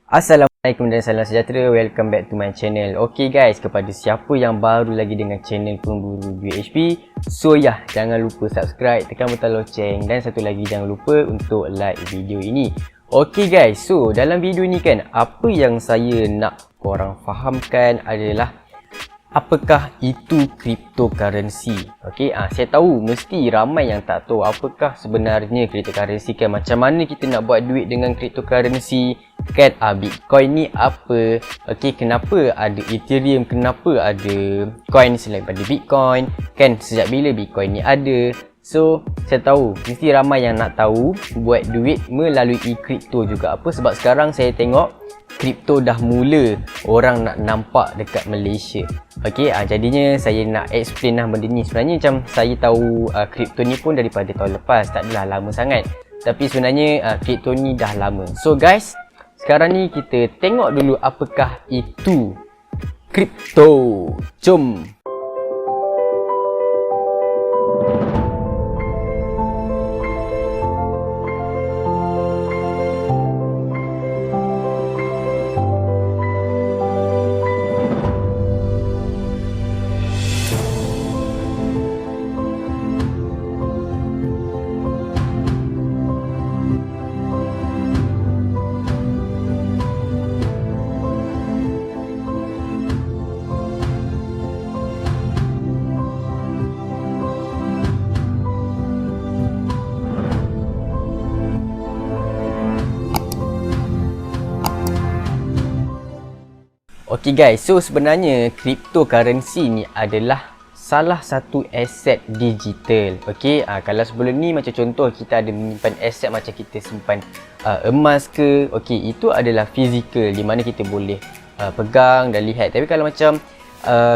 Assalamualaikum dan salam sejahtera. Welcome back to my channel. Okay guys, kepada siapa yang baru lagi dengan channel Pemburu UHP, jangan lupa subscribe, tekan butang loceng, dan satu lagi jangan lupa untuk like video ini. Okay guys, so dalam video ni kan, apa yang saya nak korang fahamkan adalah apakah itu cryptocurrency. Okay, saya tahu mesti ramai yang tak tahu apakah sebenarnya cryptocurrency kan. Macam mana kita nak buat duit dengan cryptocurrency kan. Bitcoin ni apa? Okay, kenapa ada Ethereum, kenapa ada coin selain pada Bitcoin kan, sejak bila Bitcoin ni ada. So, saya tahu mesti ramai yang nak tahu buat duit melalui kripto juga. Apa sebab sekarang saya tengok kripto dah mula orang nak nampak dekat Malaysia. Okay, jadinya saya nak explain lah benda ni. Sebenarnya macam saya tahu kripto ni pun daripada tahun lepas, tak adalah lama sangat. Tapi sebenarnya kripto ni dah lama. So guys, sekarang ni kita tengok dulu apakah itu kripto. Jom! Okay guys, so sebenarnya cryptocurrency ni adalah salah satu aset digital. Okay, kalau sebelum ni macam contoh kita ada menyimpan aset macam kita simpan emas ke, okay, itu adalah fizikal di mana kita boleh pegang dan lihat. Tapi kalau macam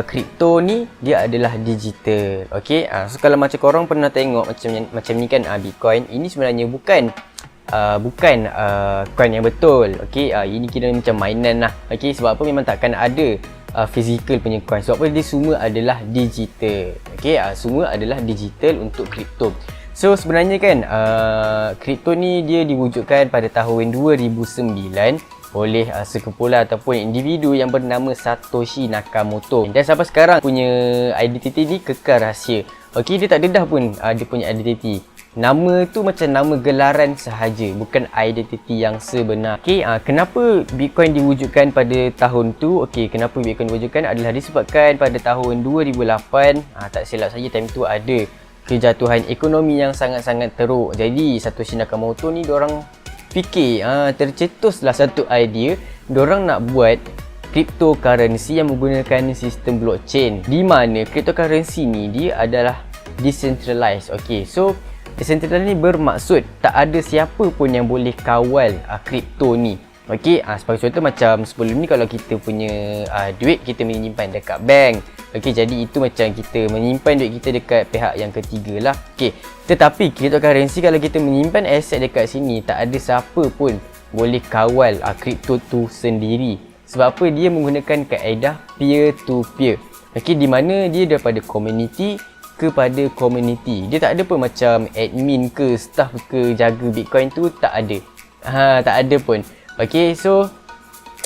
kripto ni dia adalah digital. Okay, so kalau macam korang pernah tengok macam ni kan, Bitcoin ini sebenarnya bukan coin yang betul. Okay, ini kira macam mainan lah. Okay, sebab apa memang takkan ada physical punya coin. Sebab apa dia semua adalah digital. Okay, semua adalah digital untuk kripto. So sebenarnya kan kripto ni dia diwujudkan pada tahun 2009 oleh sekumpulan ataupun individu yang bernama Satoshi Nakamoto. Dan sampai sekarang punya identiti ni kekal rahsia. Okay, dia tak dedah pun dia punya identiti. Nama tu macam nama gelaran sahaja, bukan identiti yang sebenar. Okay, kenapa Bitcoin diwujudkan pada tahun tu? Okay, kenapa Bitcoin diwujudkan adalah disebabkan pada tahun 2008, tak silap saya time tu ada kejatuhan ekonomi yang sangat-sangat teruk. Jadi Satoshi Nakamoto ni diorang fikir, tercetuslah satu idea, diorang nak buat cryptocurrency yang menggunakan sistem blockchain, di mana cryptocurrency ni dia adalah decentralized. Okay, so decentralized ni bermaksud tak ada siapa pun yang boleh kawal kripto ni. Okey, sebagai contoh macam sebelum ni kalau kita punya duit kita menyimpan dekat bank. Okey, jadi itu macam kita menyimpan duit kita dekat pihak yang ketiga lah. Okey, tetapi cryptocurrency kalau kita menyimpan aset dekat sini, tak ada siapa pun boleh kawal kripto tu sendiri. Sebab apa? Dia menggunakan kaedah peer to peer. Okey, di mana dia daripada community kepada community. Dia tak ada pun macam admin ke, staff ke jaga Bitcoin tu, tak ada. Tak ada pun. Okay, so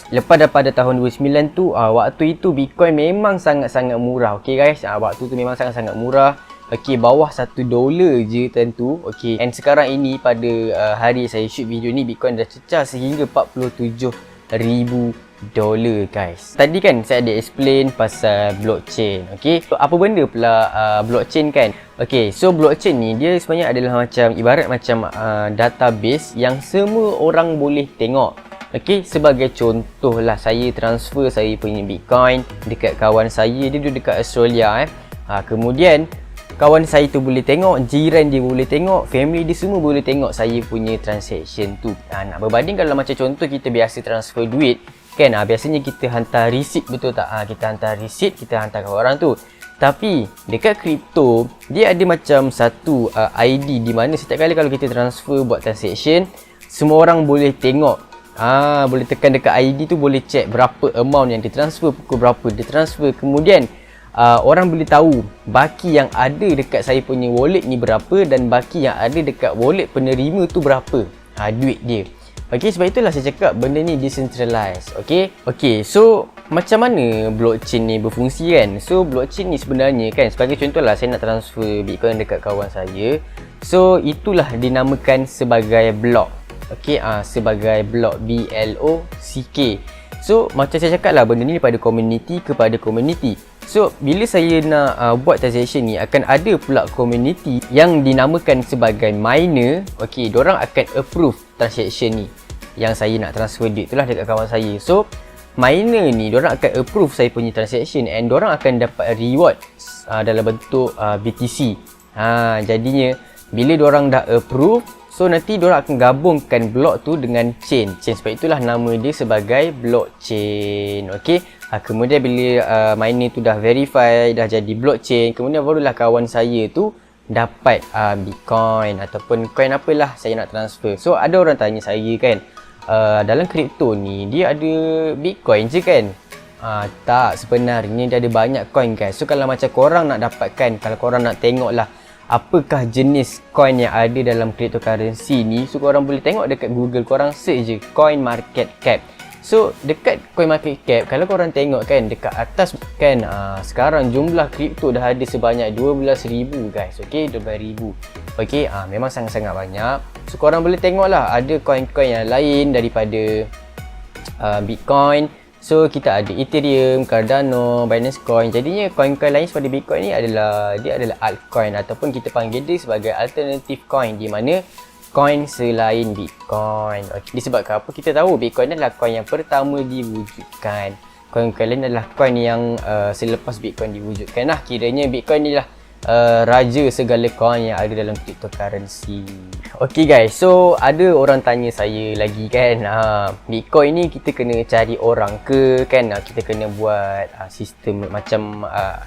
lepas daripada tahun 2009 tu, waktu itu Bitcoin memang sangat-sangat murah. Okay guys, waktu tu memang sangat-sangat murah. Okay, bawah $1 je tentu. Okay, and sekarang ini pada hari saya shoot video ni, Bitcoin dah cecah sehingga $47,000 guys. Tadi kan saya ada explain pasal blockchain. Okay, so apa benda pula blockchain kan? Okay, so blockchain ni dia sebenarnya adalah macam ibarat macam database yang semua orang boleh tengok. Okay, sebagai contoh lah, saya transfer saya punya Bitcoin dekat kawan saya, dia duduk dekat Australia kemudian kawan saya tu boleh tengok, jiran dia boleh tengok, family dia semua boleh tengok saya punya transaction tu. Nak berbanding kalau macam contoh kita biasa transfer duit kan, biasanya kita hantar receipt, betul tak? Kita hantar receipt, kita hantar ke orang tu. Tapi dekat kripto dia ada macam satu ID di mana setiap kali kalau kita transfer buat transaction, semua orang boleh tengok. Boleh tekan dekat ID tu, boleh check berapa amount yang ditransfer, pukul berapa ditransfer. Kemudian orang boleh tahu baki yang ada dekat saya punya wallet ni berapa dan baki yang ada dekat wallet penerima tu berapa duit dia. Okey, sebab itulah saya cakap benda ni decentralized. Okey, so macam mana blockchain ni berfungsi kan? So blockchain ni sebenarnya kan, sebagai contoh lah, saya nak transfer Bitcoin dekat kawan saya. So itulah dinamakan sebagai block. Okey, sebagai block, B-L-O-C-K. So macam saya cakap lah, benda ni daripada community kepada community. So bila saya nak buat transaction ni, akan ada pula community yang dinamakan sebagai miner. Okey, diorang akan approve transaction ni yang saya nak transfer duit tu lah dekat kawan saya. So miner ni diorang akan approve saya punya transaction, and diorang akan dapat reward dalam bentuk BTC. Jadinya bila diorang dah approve, so nanti diorang akan gabungkan block tu dengan chain. Sebab itulah nama dia sebagai blockchain. Okey, kemudian bila miner tu dah verify, dah jadi blockchain, kemudian barulah kawan saya tu dapat Bitcoin ataupun coin apalah saya nak transfer. So ada orang tanya saya kan, dalam kripto ni dia ada Bitcoin je kan? Tak, sebenarnya dia ada banyak coin guys. So kalau macam korang nak dapatkan, kalau korang nak tengok lah apakah jenis coin yang ada dalam cryptocurrency ni, so korang boleh tengok dekat Google, korang search je coin market cap. So dekat coin market cap, kalau korang tengok kan dekat atas kan, sekarang jumlah kripto dah ada sebanyak 12,000 guys. Okey, 12,000. Okey, memang sangat-sangat banyak. So korang boleh tengok lah, ada coin-coin yang lain daripada Bitcoin. So kita ada Ethereum, Cardano, Binance Coin. Jadinya coin-coin lain seperti Bitcoin ni adalah altcoin, ataupun kita panggil dia sebagai alternative coin, di mana coin selain Bitcoin. Okay. Disebabkan apa? Kita tahu Bitcoin adalah coin yang pertama diwujudkan. Coin-coin lain adalah coin yang selepas Bitcoin diwujudkan lah. Kiranya Bitcoin ni lah raja segala coin yang ada dalam cryptocurrency. Okay guys, so ada orang tanya saya lagi kan, Bitcoin ni kita kena cari orang ke kan? Kita kena buat sistem macam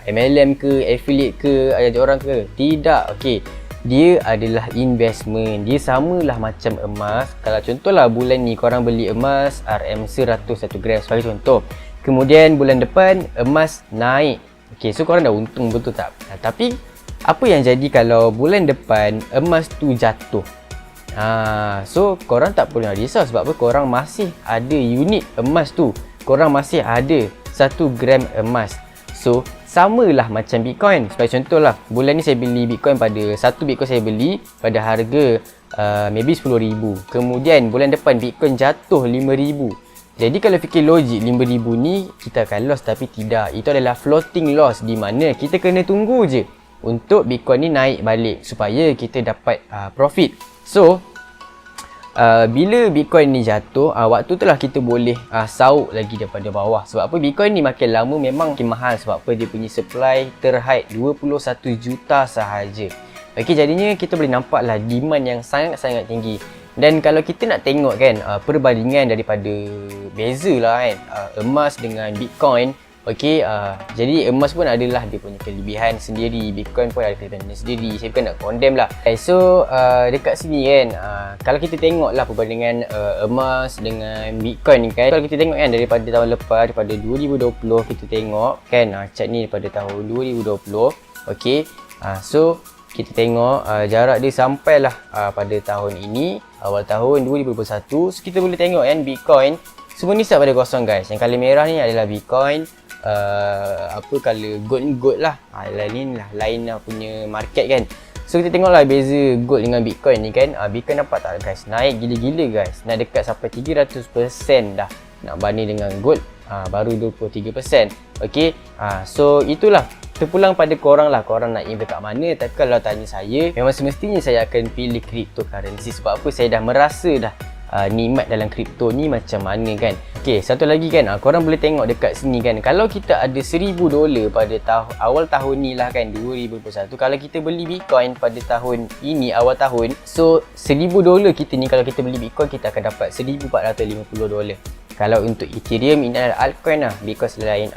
MLM ke, affiliate ke, ajak orang ke? Tidak. Okay, dia adalah investment. Dia samalah macam emas. Kalau contohlah bulan ni korang beli emas RM100 1 gram sebagai contoh, kemudian bulan depan emas naik. Okay, so korang dah untung, betul tak? Tapi apa yang jadi kalau bulan depan emas tu jatuh? So korang tak perlu risau. Sebab apa? Korang masih ada unit emas tu, korang masih ada 1 gram emas. So samalah macam Bitcoin. Sebagai contoh lah, bulan ni saya beli Bitcoin, pada satu Bitcoin saya beli pada harga maybe 10,000. Kemudian bulan depan Bitcoin jatuh 5,000. Jadi kalau fikir logik, 5,000 ni kita akan loss, tapi tidak. Itu adalah floating loss, di mana kita kena tunggu je untuk Bitcoin ni naik balik supaya kita dapat profit. So bila Bitcoin ni jatuh, waktu tu lah kita boleh sauk lagi daripada bawah. Sebab apa? Bitcoin ni makin lama memang makin mahal. Sebab apa? Dia punya supply terhad 21 juta sahaja. Okey, jadinya kita boleh nampak lah demand yang sangat-sangat tinggi. Dan kalau kita nak tengok kan, perbandingan daripada beza lah kan, emas dengan Bitcoin. Okey, jadi emas pun adalah dia punya kelebihan sendiri, Bitcoin pun ada kelebihan sendiri. Saya bukan nak condemn lah. So dekat sini kan, kalau kita tengok lah perbandingan emas dengan Bitcoin ni kan, kalau kita tengok kan daripada tahun lepas, daripada 2020 kita tengok kan, chart ni daripada tahun 2020. Okey, so kita tengok jarak dia sampailah pada tahun ini, awal tahun 2021. So kita boleh tengok kan, Bitcoin semua ni start pada kosong guys. Yang colour merah ni adalah Bitcoin, colour gold lah, lain lah punya market kan. So kita tengoklah beza gold dengan Bitcoin ni kan. Bitcoin nampak tak guys, naik gila-gila guys, naik dekat sampai 300% dah, nak banding dengan gold baru 23%. Okey, so itulah. Terpulang pada korang lah, korang nak invest kat mana. Tapi kalau tanya saya, memang semestinya saya akan pilih cryptocurrency. Sebab apa? Saya dah merasa dah nikmat dalam kripto ni macam mana kan. Okay, satu lagi kan, korang boleh tengok dekat sini kan, kalau kita ada $1,000 pada awal tahun ni lah kan, 2021. Kalau kita beli Bitcoin pada tahun ini, awal tahun, so $1,000 kita ni, kalau kita beli Bitcoin, kita akan dapat $1,450. Kalau untuk Ethereum, ini adalah altcoin lah. Bitcoin selain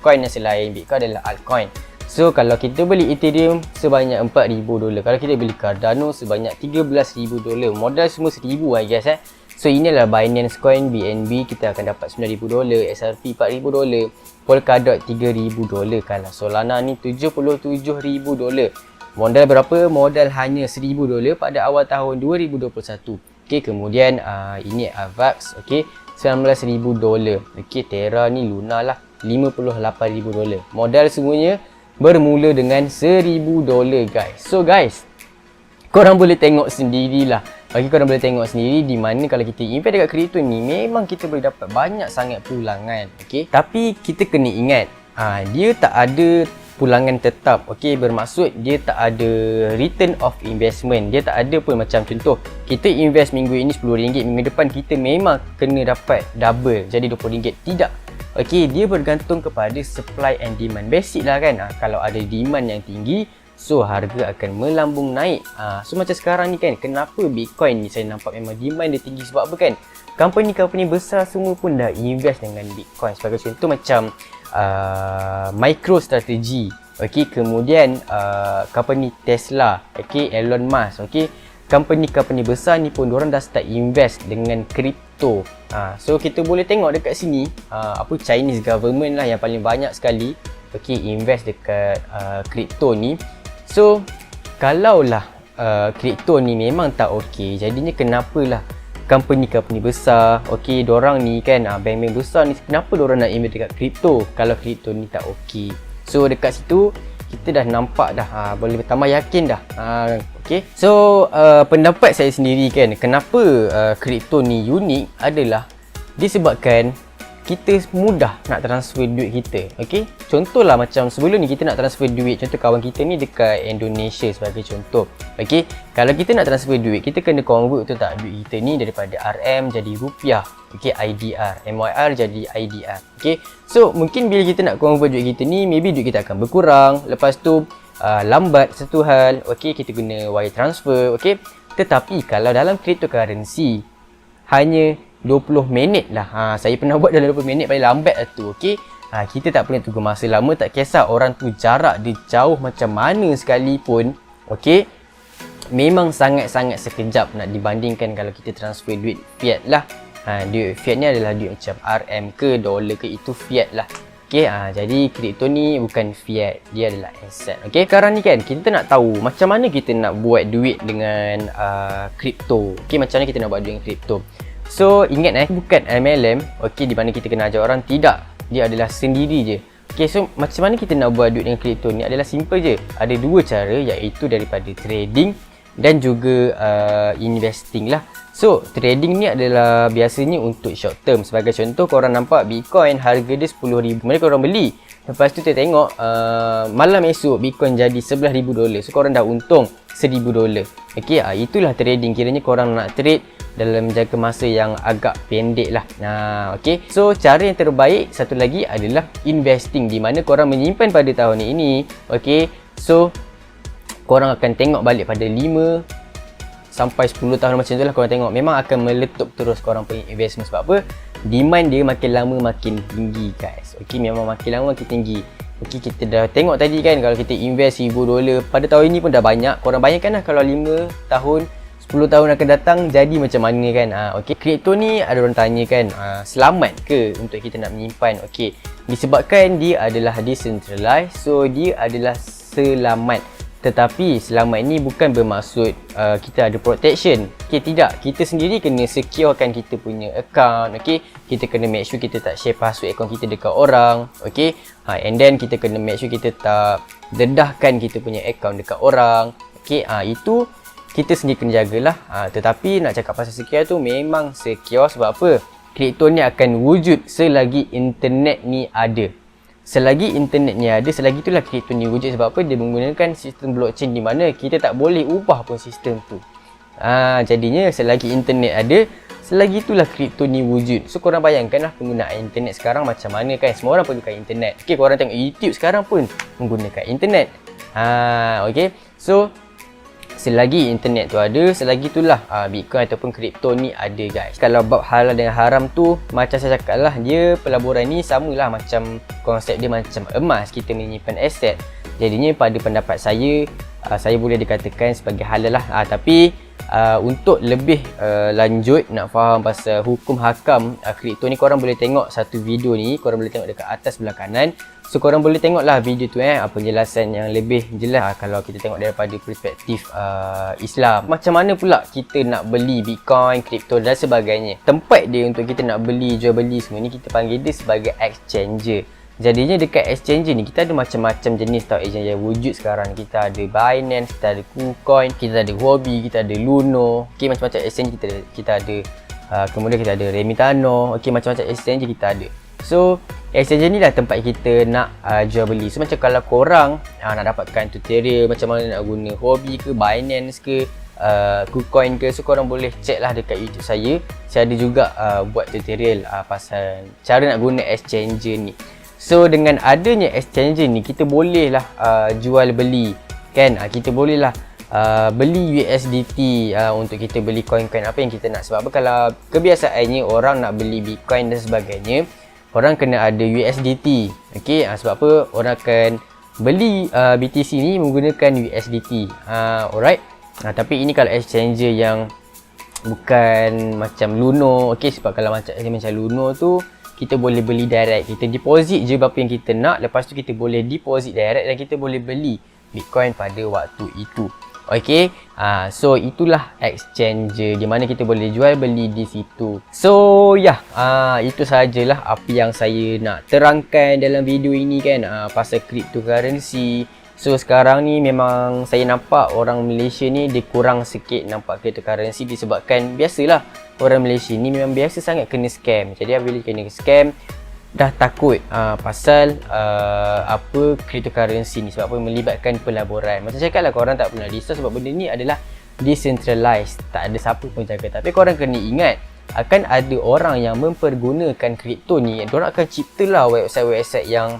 coin yang selain Bitcoin adalah altcoin. So kalau kita beli Ethereum sebanyak $4,000, kalau kita beli Cardano sebanyak $13,000. Modal semua 1,000 I guess So ini adalah Binance Coin, BNB kita akan dapat $9,000, XRP $4,000, Polkadot $3,000. Kalau Solana ni $77,000. Modal berapa? Modal hanya $1,000 pada awal tahun 2021. Okey, kemudian ini AVAX, okey, $19,000. Okey, Terra ni Luna lah $58,000. Modal semuanya bermula dengan $1,000 guys. So guys, korang boleh tengok sendirilah. Korang boleh tengok sendiri di mana kalau kita invest dekat kripto ni memang kita boleh dapat banyak sangat pulangan. Okey, tapi kita kena ingat dia tak ada pulangan tetap. Okey, bermaksud dia tak ada return of investment. Dia tak ada pun, macam contoh kita invest minggu ini RM10, minggu depan kita memang kena dapat double jadi RM20. Tidak. Okey, dia bergantung kepada supply and demand. Basic lah kan. Kalau ada demand yang tinggi, so harga akan melambung naik. So macam sekarang ni kan, kenapa Bitcoin ni saya nampak memang demand dia tinggi, sebab apa kan? Company-company besar semua pun dah invest dengan Bitcoin. Sebagai contoh macam MicroStrategy, okey, kemudian company Tesla, okey, Elon Musk, okey, company-company besar ni pun diorang dah start invest dengan kripto. So kita boleh tengok dekat sini Chinese government lah yang paling banyak sekali okey invest dekat kripto ni. So kalaulah kripto ni memang tak okey, jadinya kenapalah company-company besar, okey, dorang ni kan, bank-bank besar ni, kenapa dorang nak invest dekat kripto kalau kripto ni tak okey? So dekat situ kita dah nampak dah, boleh tambah yakin dah. Okey. So pendapat saya sendiri kan, kenapa kripto ni unik adalah disebabkan kita mudah nak transfer duit kita. Okey, contohlah macam sebelum ni kita nak transfer duit, contoh kawan kita ni dekat Indonesia sebagai contoh. Okey, kalau kita nak transfer duit, kita kena convert, betul tak, duit kita ni daripada RM jadi rupiah. Okey, IDR, MYR jadi IDR. Okey, so mungkin bila kita nak convert duit kita ni, maybe duit kita akan berkurang, lepas tu lambat satu hal. Okey, kita guna wire transfer. Okey, tetapi kalau dalam cryptocurrency hanya 20 minit lah. Saya pernah buat dalam 20 minit, paling lambat lah tu. Okey, kita tak perlu tunggu masa lama, tak kisah orang tu jarak dia jauh macam mana sekalipun. Okey, memang sangat-sangat sekejap nak dibandingkan kalau kita transfer duit fiat lah. Duit fiat ni adalah duit macam RM ke dolar ke, itu fiat lah. Okey, jadi kripto ni bukan fiat, dia adalah aset. Okey, sekarang ni kan kita nak tahu macam mana kita nak buat duit dengan kripto. Okey, macam mana kita nak buat duit dengan kripto. So ingat bukan MLM, okey, di mana kita kena ajar orang, tidak. Dia adalah sendiri je. Okey, so macam mana kita nak buat duit dengan kripto ni adalah simple je. Ada dua cara, iaitu daripada trading dan juga investing lah. So trading ni adalah biasanya untuk short term. Sebagai contoh, korang nampak Bitcoin harga dia 10,000, mana korang beli, lepas tu kita tengok malam esok Bitcoin jadi $11,000. So korang dah untung $1,000. Okey, itulah trading. Kiranya korang nak trade dalam jangka masa yang agak pendek lah. Okey, so cara yang terbaik satu lagi adalah investing, di mana korang menyimpan pada tahun ini. Okey, so korang akan tengok balik pada 5 sampai 10 tahun macam tu lah, korang tengok memang akan meletup terus korang punya investment. Sebab apa? Demand dia makin lama makin tinggi guys. Okey, memang makin lama makin tinggi. Okey, kita dah tengok tadi kan, kalau kita invest $1,000 pada tahun ini pun dah banyak. Korang bayangkan lah kalau 5 tahun 10 tahun akan datang jadi macam mana kan. Okey, kripto ni ada orang tanya kan, selamat ke untuk kita nak menyimpan? Okey, disebabkan dia adalah decentralized, so dia adalah selamat. Tetapi selamat ni bukan bermaksud kita ada protection. Okey, tidak. Kita sendiri kena securekan kita punya account. Okey, kita kena make sure kita tak share password account kita dekat orang. Okey, and then kita kena make sure kita tak dedahkan kita punya account dekat orang. Okey, itu kita sendiri kena jagalah. Tetapi nak cakap pasal secure tu, memang secure sebab apa? Kripto ni akan wujud selagi internet ni ada. Selagi internet ni ada, selagi itulah kripto ni wujud. Sebab apa? Dia menggunakan sistem blockchain di mana kita tak boleh ubah pun sistem tu. Jadinya selagi internet ada, selagi itulah kripto ni wujud. So korang bayangkanlah penggunaan internet sekarang macam mana kan. Semua orang perlukan internet. Okey, korang tengok YouTube sekarang pun menggunakan internet. Okey, so selagi internet tu ada, selagi itulah Bitcoin ataupun kripto ni ada guys. Kalau bab halal dan haram tu, macam saya cakap lah, dia pelaburan ni samalah macam konsep dia macam emas, kita menyimpan aset. Jadinya pada pendapat saya, saya boleh dikatakan sebagai halal lah. Tapi untuk lebih lanjut nak faham pasal hukum hakam kripto ni, korang boleh tengok satu video ni, korang boleh tengok dekat atas sebelah kanan. So korang boleh tengok lah video tu penjelasan yang lebih jelas kalau kita tengok daripada perspektif Islam. Macam mana pula kita nak beli Bitcoin, kripto dan sebagainya. Tempat dia untuk kita nak beli, jual beli semua ni kita panggil dia sebagai exchanger. Jadinya dekat exchanger ni kita ada macam-macam jenis tau exchange yang wujud sekarang. Kita ada Binance, kita ada KuCoin, kita ada Huobi, kita ada Luno. Okey, macam-macam exchange kita ada. Kemudian kita ada Remitano. Okey, macam-macam exchange kita ada. So exchange ni lah tempat kita nak jual beli. So macam kalau korang nak dapatkan tutorial macam mana nak guna Huobi ke, Binance ke, KuCoin ke, so korang boleh check lah dekat YouTube saya. Saya ada juga buat tutorial pasal cara nak guna exchanger ni. So dengan adanya exchanger ni kita boleh lah jual beli kan. Kita boleh lah beli USDT untuk kita beli coin-coin apa yang kita nak. Sebab apa, kalau kebiasaannya orang nak beli Bitcoin dan sebagainya, orang kena ada USDT. Okey, sebab apa orang akan beli BTC ni menggunakan USDT. Alright. Tapi ini kalau exchanger yang bukan macam Luno. Okey, sebab kalau macam Luno tu kita boleh beli direct. Kita deposit je berapa yang kita nak, lepas tu kita boleh deposit direct dan kita boleh beli Bitcoin pada waktu itu. Okey, so itulah exchanger di mana kita boleh jual beli di situ. So itu sajalah apa yang saya nak terangkan dalam video ini kan, pasal cryptocurrency. So sekarang ni memang saya nampak orang Malaysia ni dia kurang sikit nampak cryptocurrency disebabkan biasalah orang Malaysia ni memang biasa sangat kena scam. Jadi bila kena scam dah takut pasal apa cryptocurrency ni, sebab apa melibatkan pelaburan. Macam cakap lah, korang tak pernah risau sebab benda ni adalah decentralized, tak ada siapa pun jaga. Tapi korang kena ingat akan ada orang yang mempergunakan kripto ni. Diorang akan ciptalah website-website yang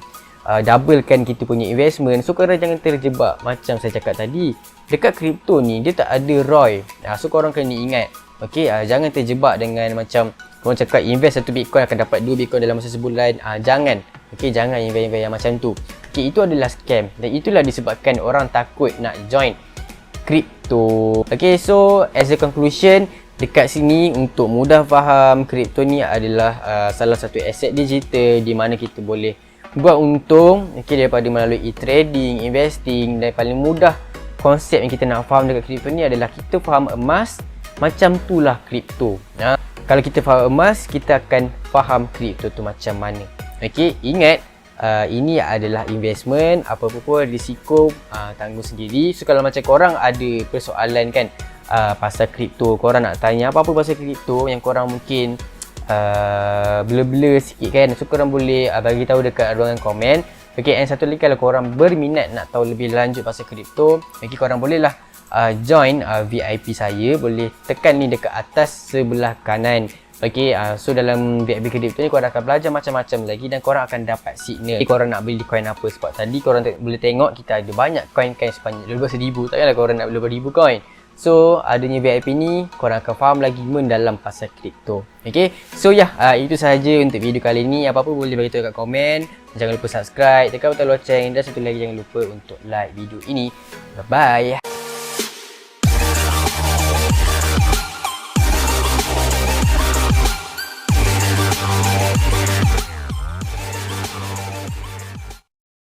doublekan kita punya investment. So korang jangan terjebak. Macam saya cakap tadi, dekat kripto ni dia tak ada ROI. So korang kena ingat, okay, jangan terjebak dengan macam korang cakap invest 1 Bitcoin akan dapat 2 Bitcoin dalam masa sebulan. Jangan. Okay, jangan invest yang macam tu. Okay, itu adalah scam. Dan itulah disebabkan orang takut nak join kripto. Okay, so as a conclusion, dekat sini untuk mudah faham, kripto ni adalah salah satu aset digital di mana kita boleh buat untung daripada melalui trading, investing. Dan paling mudah konsep yang kita nak faham dekat kripto ni adalah kita faham emas, macam itulah kripto. Kalau kita faham emas, kita akan faham kripto tu macam mana. Okey, ingat ini adalah investment, apa-apa pun risiko tanggung sendiri. So kalau macam korang ada persoalan kan pasal kripto, korang nak tanya apa-apa pasal kripto yang korang mungkin blur-blur sikit kan, so korang boleh bagi tahu dekat ruangan komen. Okey, and satu lagi, kalau korang berminat nak tahu lebih lanjut pasal kripto, okey, korang boleh lah join VIP saya. Boleh tekan ni dekat atas sebelah kanan. Okey, so dalam VIP kripto ni korang akan belajar macam-macam lagi dan korang akan dapat signal korang nak beli coin apa. Sebab tadi korang boleh tengok kita ada banyak coin-coin sebanyak 12,000. Takkanlah korang nak beli 12,000 coin. So adanya VIP ni, korang akan faham lagi mendalam pasal kripto. Okay, so itu sahaja untuk video kali ni. Apa-apa boleh bagi tahu kat komen. Jangan lupa subscribe, tekan butang loceng, dan satu lagi jangan lupa untuk like video ini. Bye bye.